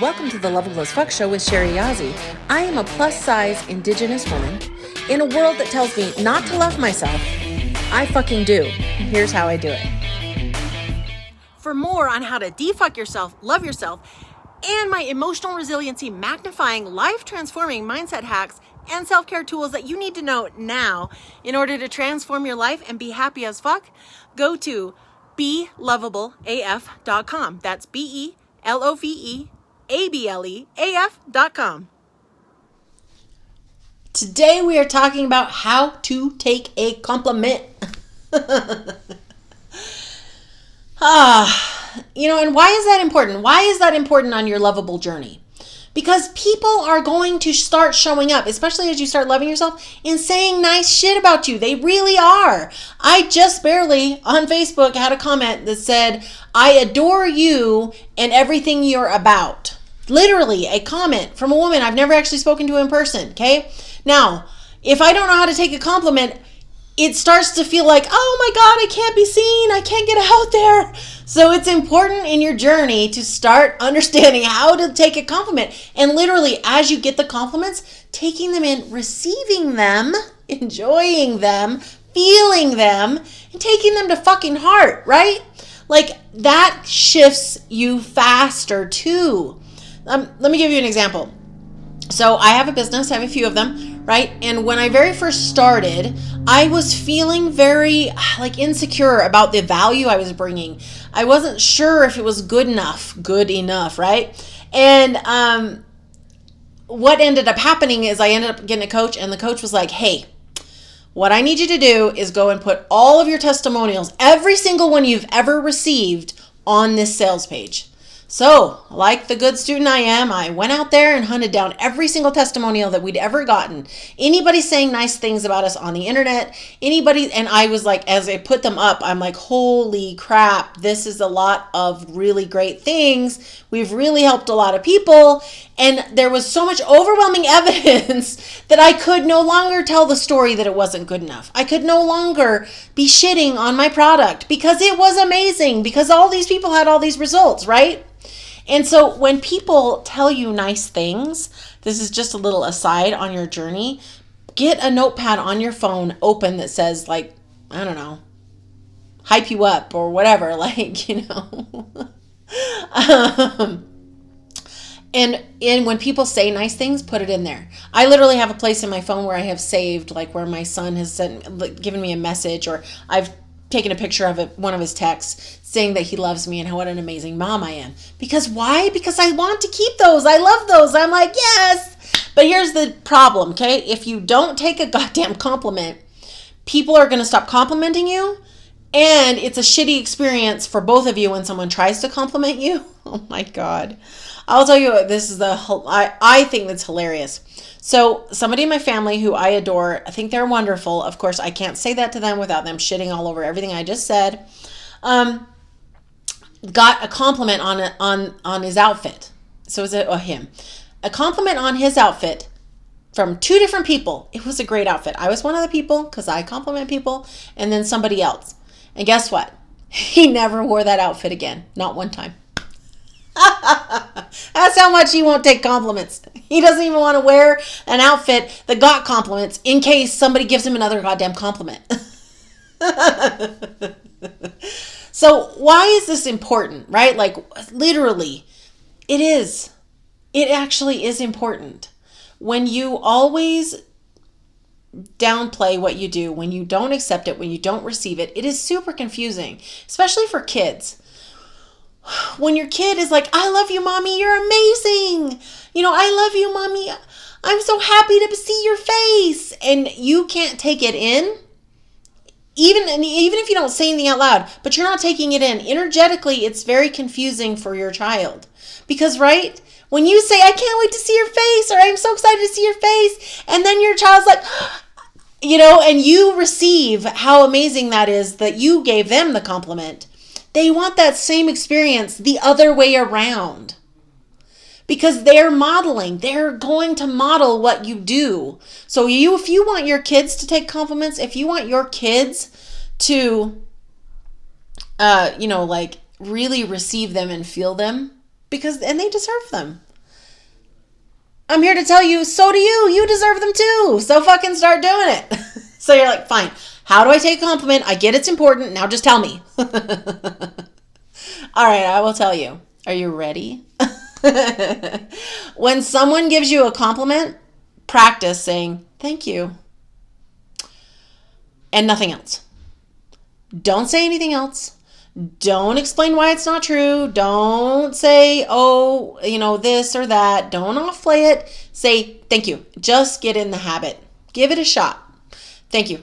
Welcome to the Loveable as Fuck show with Sherry Yazzie. I am a plus-size Indigenous woman in a world that tells me not to love myself. I fucking do. Here's how I do it. For more on how to defuck yourself, love yourself, and my emotional resiliency magnifying, life-transforming mindset hacks and self-care tools that you need to know now in order to transform your life and be happy as fuck, go to beloveableaf.com. That's BELOVEABLEAF.com. Today we are talking about how to take a compliment. And why is that important? Why is that important on your lovable journey? Because people are going to start showing up, especially as you start loving yourself, and saying nice shit about you. They really are. I just barely on Facebook had a comment that said, I adore you and everything you're about. Literally a comment from a woman I've never actually spoken to in person, okay? Now, if I don't know how to take a compliment, it starts to feel like, oh my God, I can't be seen. I can't get out there. So it's important in your journey to start understanding how to take a compliment. And literally, as you get the compliments, taking them in, receiving them, enjoying them, feeling them, and taking them to fucking heart, right? Like that shifts you faster too. Let me give you an example. So I have a business, I have a few of them, right? And when I very first started, I was feeling very insecure about the value I was bringing. I wasn't sure if it was good enough, right? And what ended up happening is I ended up getting a coach, and the coach was like, hey, what I need you to do is go and put all of your testimonials, every single one you've ever received, on this sales page. So, like the good student I am, I went out there and hunted down every single testimonial that we'd ever gotten. Anybody saying nice things about us on the internet, and I was like, as I put them up, I'm like, holy crap, this is a lot of really great things. We've really helped a lot of people. And there was so much overwhelming evidence that I could no longer tell the story that it wasn't good enough. I could no longer be shitting on my product because it was amazing, because all these people had all these results, right? And so when people tell you nice things, this is just a little aside on your journey, get a notepad on your phone open that says, like, I don't know, hype you up or whatever, And when people say nice things, put it in there. I literally have a place in my phone where I have saved, where my son has given me a message, or I've taken a picture of one of his texts saying that he loves me and what an amazing mom I am. Because why? Because I want to keep those. I love those. I'm like, yes. But here's the problem, okay? If you don't take a goddamn compliment, people are going to stop complimenting you. And it's a shitty experience for both of you when someone tries to compliment you. Oh my God. I'll tell you what, this is I think that's hilarious. So somebody in my family who I adore, I think they're wonderful. Of course, I can't say that to them without them shitting all over everything I just said. Got a compliment on his outfit. So it was him. A compliment on his outfit from two different people. It was a great outfit. I was one of the people because I compliment people, and then somebody else. And guess what? He never wore that outfit again. Not one time. That's how much he won't take compliments. He doesn't even want to wear an outfit that got compliments in case somebody gives him another goddamn compliment. So why is this important, right? Literally, it is. It actually is important. When you always downplay what you do, when you don't accept it, when you don't receive it, it is super confusing, especially for kids. When your kid is like, I love you, mommy, you're amazing. I love you, mommy. I'm so happy to see your face. And you can't take it in. Even if you don't say anything out loud, but you're not taking it in. Energetically, it's very confusing for your child. Because, right? When you say, I can't wait to see your face, or I'm so excited to see your face, and then your child's like, and you receive how amazing that is that you gave them the compliment. They want that same experience the other way around. Because they're modeling. They're going to model what you do. So if you want your kids to take compliments, if you want your kids to, really receive them and feel them, and they deserve them. I'm here to tell you, so do you. You deserve them too. So fucking start doing it. So you're like, fine. How do I take a compliment? I get it's important. Now just tell me. All right, I will tell you. Are you ready? When someone gives you a compliment, practice saying, thank you. And nothing else. Don't say anything else. Don't explain why it's not true. Don't say, oh, this or that. Don't offplay it. Say, thank you. Just get in the habit. Give it a shot. Thank you.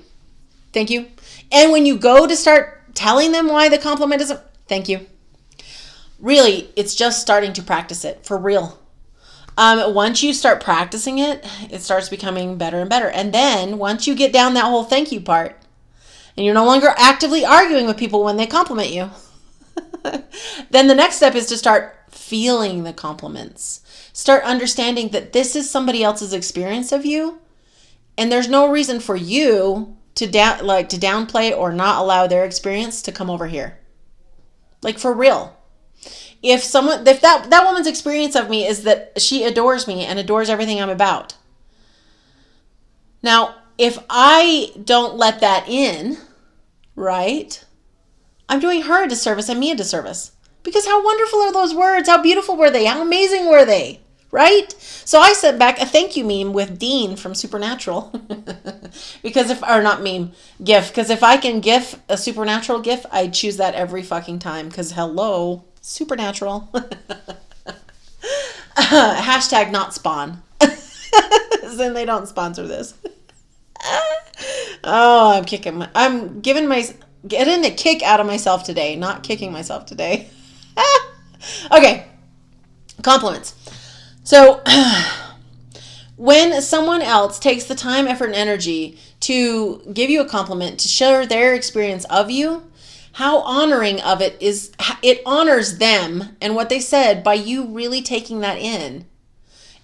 Thank you. And when you go to start telling them why the compliment isn't, thank you. Really, it's just starting to practice it for real. Once you start practicing it, it starts becoming better and better. And then once you get down that whole thank you part, and you're no longer actively arguing with people when they compliment you, then the next step is to start feeling the compliments. Start understanding that this is somebody else's experience of you, and there's no reason for you to downplay or not allow their experience to come over here. Like, for real. If that woman's experience of me is that she adores me and adores everything I'm about. Now, if I don't let that in, right, I'm doing her a disservice and me a disservice. Because how wonderful are those words? How beautiful were they? How amazing were they? Right? So I sent back a thank you meme with Dean from Supernatural. GIF. Because if I can GIF a Supernatural GIF, I'd choose that every fucking time. Because hello, Supernatural. Hashtag not spawn. Then they don't sponsor this. Oh, I'm getting a kick out of myself today, not kicking myself today. Okay. Compliments. So when someone else takes the time, effort, and energy to give you a compliment, to share their experience of you, how honoring of it is, it honors them and what they said by you really taking that in.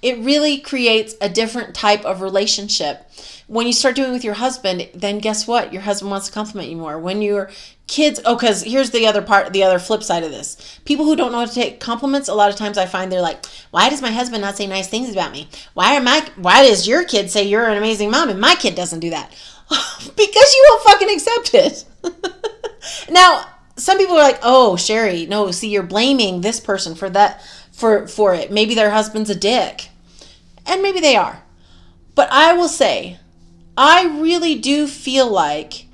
It really creates a different type of relationship. When you start doing it with your husband, then guess what? Your husband wants to compliment you more. When your kids, because here's the other flip side of this. People who don't know how to take compliments, a lot of times I find they're like, why does my husband not say nice things about me? Why does your kid say you're an amazing mom and my kid doesn't do that? Because you won't fucking accept it. Now, some people are like, oh, Sherry, no, see, you're blaming this person for that, for it. Maybe their husband's a dick. And maybe they are. But I will say, I really do feel like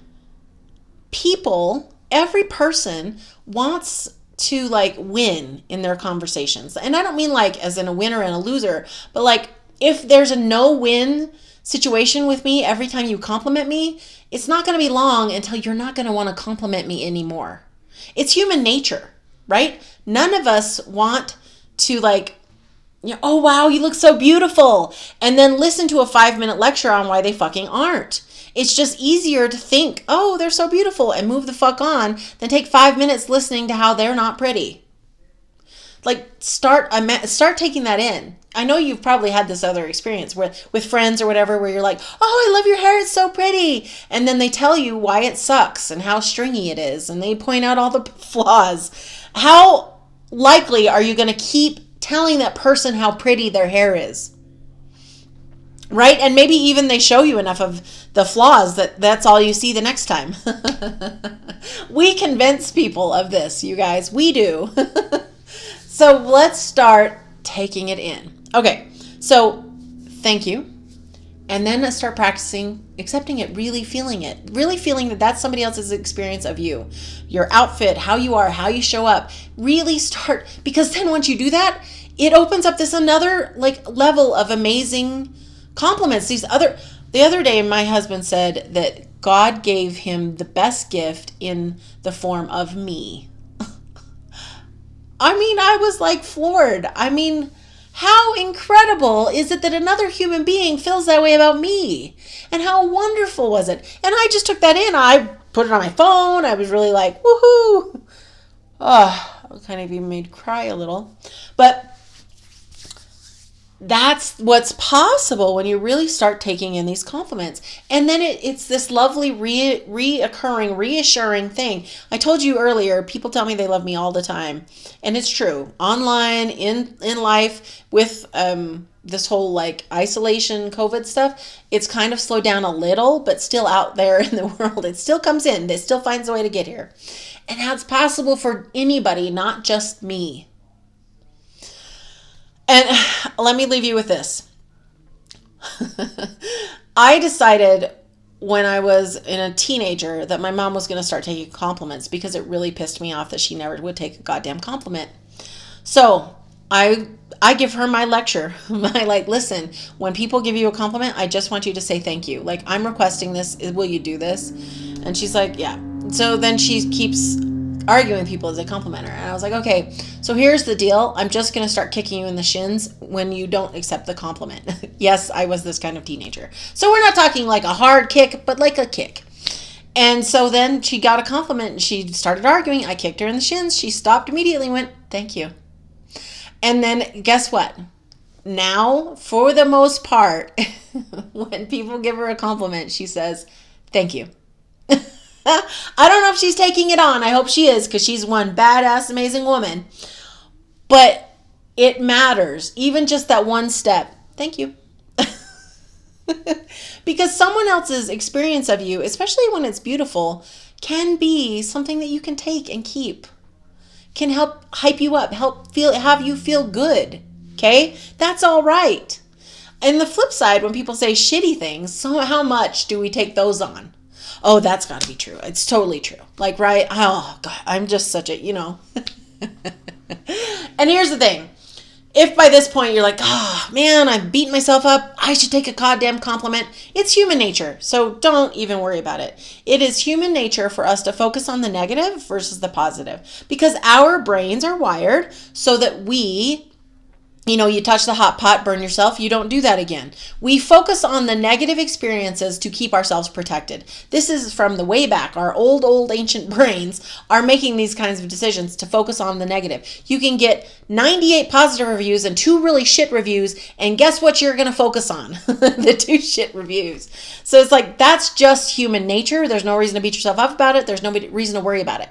every person wants to win in their conversations. And I don't mean as in a winner and a loser, but if there's a no-win situation with me every time you compliment me, it's not going to be long until you're not going to want to compliment me anymore. It's human nature, right? None of us want to oh, wow, you look so beautiful. And then listen to a 5-minute lecture on why they fucking aren't. It's just easier to think, oh, they're so beautiful and move the fuck on than take 5 minutes listening to how they're not pretty. Start taking that in. I know you've probably had this other experience with friends or whatever where you're like, oh, I love your hair, it's so pretty. And then they tell you why it sucks and how stringy it is. And they point out all the flaws. How likely are you going to keep telling that person how pretty their hair is? Right? And maybe even they show you enough of the flaws that's all you see the next time. We convince people of this, you guys. We do. So let's start taking it in. Okay, so thank you. And then let's start practicing accepting it, really feeling that that's somebody else's experience of you, your outfit, how you are, how you show up. Really start, because then once you do that, it opens up this another level of amazing compliments. The other day, my husband said that God gave him the best gift in the form of me. I was floored. How incredible is it that another human being feels that way about me? And how wonderful was it? And I just took that in. I put it on my phone. I was really woohoo. Oh, I kind of even made me cry a little. But that's what's possible when you really start taking in these compliments. And then it's this lovely reoccurring, reassuring thing. I told you earlier, people tell me they love me all the time. And it's true. Online, in life, with this whole like isolation COVID stuff, it's kind of slowed down a little, but still out there in the world. It still comes in. It still finds a way to get here. And that's possible for anybody, not just me. And let me leave you with this. I decided when I was a teenager that my mom was going to start taking compliments because it really pissed me off that she never would take a goddamn compliment. So I give her my lecture. I like, listen, when people give you a compliment, I just want you to say thank you. Like, I'm requesting this. Will you do this? And she's like, yeah. So then she keeps arguing with people as a complimenter. And I was like, okay, so here's the deal. I'm just going to start kicking you in the shins when you don't accept the compliment. Yes, I was this kind of teenager. So we're not talking like a hard kick, but like a kick. And so then she got a compliment and she started arguing. I kicked her in the shins. She stopped immediately and went, thank you. And then guess what? Now, for the most part, when people give her a compliment, she says, thank you. I don't know if she's taking it on. I hope she is, because she's one badass, amazing woman. But it matters. Even just that one step. Thank you. Because someone else's experience of you, especially when it's beautiful, can be something that you can take and keep. Can help hype you up, have you feel good. Okay? That's all right. And the flip side, when people say shitty things, so how much do we take those on? Oh, that's got to be true. It's totally true. Like, right? Oh, God, I'm just such a, And here's the thing. If by this point you're like, oh, man, I've beaten myself up, I should take a goddamn compliment. It's human nature. So don't even worry about it. It is human nature for us to focus on the negative versus the positive. Because our brains are wired so that we... you touch the hot pot, burn yourself. You don't do that again. We focus on the negative experiences to keep ourselves protected. This is from the way back. Our old ancient brains are making these kinds of decisions to focus on the negative. You can get 98 positive reviews and 2 really shit reviews. And guess what you're going to focus on? The 2 shit reviews. So it's like, that's just human nature. There's no reason to beat yourself up about it. There's no reason to worry about it.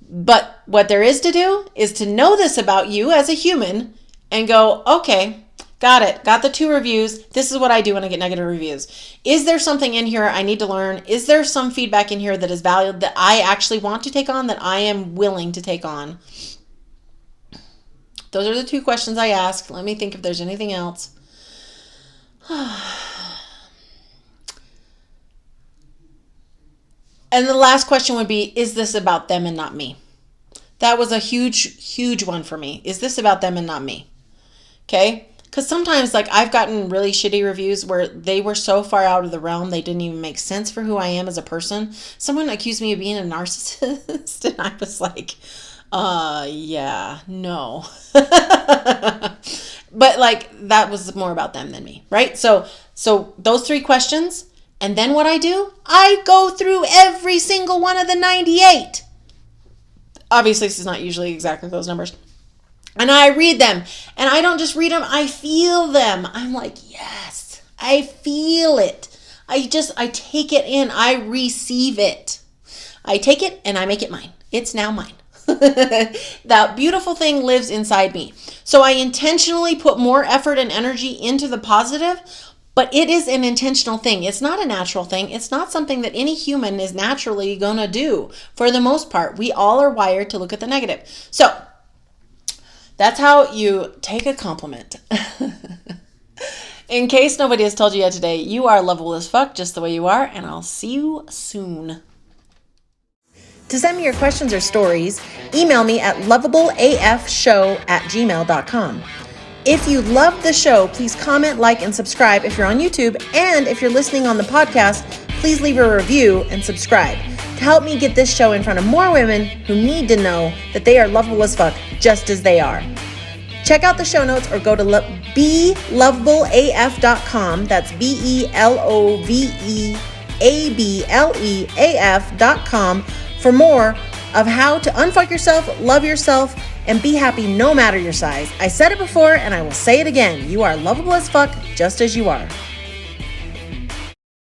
But what there is to do is to know this about you as a human and go, okay, got it. Got the 2 reviews. This is what I do when I get negative reviews. Is there something in here I need to learn? Is there some feedback in here that is valued that I actually want to take on, that I am willing to take on? Those are the 2 questions I ask. Let me think if there's anything else. And the last question would be, is this about them and not me? That was a huge one for me. Is this about them and not me? Okay? Because sometimes, like, I've gotten really shitty reviews where they were so far out of the realm, they didn't even make sense for who I am as a person. Someone accused me of being a narcissist, and I was like, yeah, no. But, like, that was more about them than me, right? So those 3 questions, and then what I do? I go through every single one of the 98. Obviously, this is not usually exactly those numbers. And I read them. And I don't just read them, I feel them. I'm like, yes, I feel it. I take it in. I receive it. I take it and I make it mine. It's now mine. That beautiful thing lives inside me. So I intentionally put more effort and energy into the positive, but it is an intentional thing. It's not a natural thing. It's not something that any human is naturally going to do. For the most part, we all are wired to look at the negative. So that's how you take a compliment. In case nobody has told you yet today, you are lovable as fuck just the way you are, and I'll see you soon. To send me your questions or stories, email me at loveableafshow@gmail.com. If you love the show, please comment, like, and subscribe if you're on YouTube. And if you're listening on the podcast, please leave a review and subscribe to help me get this show in front of more women who need to know that they are lovable as fuck just as they are. Check out the show notes or go to beloveableaf.com. That's beloveableaf.com for more of how to unfuck yourself, love yourself, and be happy no matter your size. I said it before and I will say it again. You are lovable as fuck just as you are.